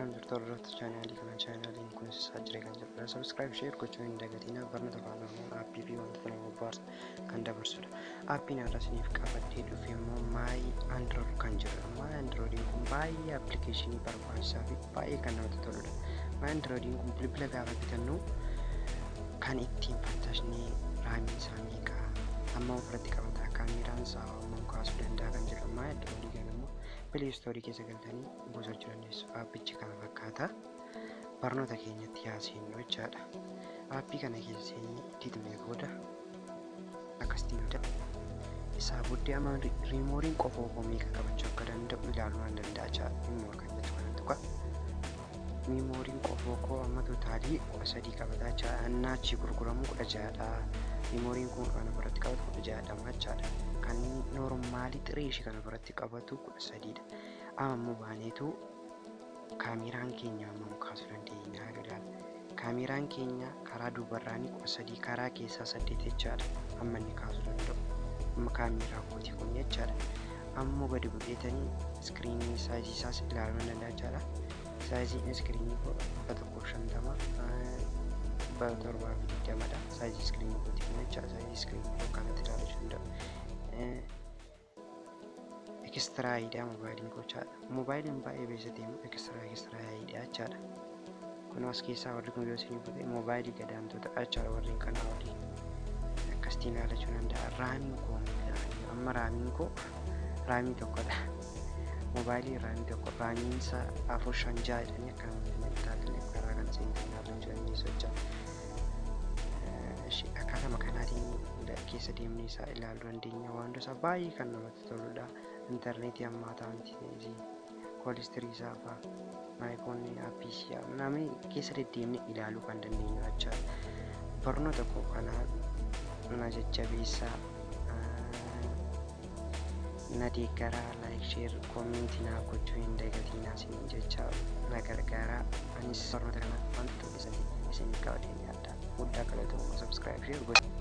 Welcome to Torrot channel in kun sajjire kan jirudha. Subscribe share gochuu hin dagatina. Barnoota afaan Oromoo aappii fi wantoota nama bohaarsan kan dabarsudha. Aappiin har'a isiniif qabadhee dhufe immoo My Android kan jedhudha. My Android kun baay'ee appilikeeshinii barbaachisaa fi baay'ee kan namatti toludha. My Android kun bilbila gaafa bitannu kan ittiin fattashnee raamiin isaa meeqa amma ofirratti qabata kaameraan isaa hammam kaasuu danda'a kan jedhu. My Android Play Store keessa galtanii buusachuu dandeessu. Aappichi kana fakkaata. Barnoota keenyatti yaasinu jechaadha. Aappii kana keessa itti booda akkasitti isaa booddee amma riimooriin qofa meeqa qabachuu akka danda'u ilaaluu nan danda'a jechaadha. Riimoor kan jettu kana tuqa. Riimooriin qofa amma tootaalii 13 qabata jechaadha. Annaachi gurguramu 16dha. Riimooriin kun kan biratti qabatu 16dha jechaadha. Kan normaalii xirii ishee kan biratti qabatu 13dha. Amma baaneetu kaameraan keenya hammam kaasuu dandeenya agarra. Kaameraan keenya karaa duubarraan 13 karaa keessaa 8 jechaadha. Amma inni kaasuu danda'u. Amma kaameraa kooti kun jechaadha. Amma gadi bu'eetanii iskiriinii saayizii isaas ilaaluu danda'a jechaadha. Saayiziin iskiriinii kun 150 720dha. Saayizii iskiriinii kooti kun jechaadha. Saayizii iskiriinii kanatti ilaaluu danda'u. Extra idea mobile gochaadha. Mobile baay'ee beeksisee extra idea jechaadha. Kun as keessaa warri kun yoo isin bu'e mobile gadaamtota jechaadha warreen kana waliin akkasitiin ilaalachuu danda'a. Raamiin koo amma raamiin koo raamii tokkodha. Mobile raamii tokko raamiin isaa 456 jedhanii akkamitti taatanii karaa kan seentan ilaalachuu dandeessu jechaadha. Akkaataa kanaatiin keessa deemnee isaa ilaaluu dandeenya. Wantoota isaa baay'ee kan namatti toludha. Internetii hammaataa miti koolistirii isaa fa'aa maayikoonni aappii namni keessa deddeemnee ilaaluu kan dandeenyu jechaadha. Barnoota koo kanaa na jajjabeessaa na deeggaraa like share comment naa gochuu hin dagatinaa isin jecha na gargaaraa. Anis barnoota kana wantoota isin qabadhee adda guddaa galatoomaa subscribe share gochuu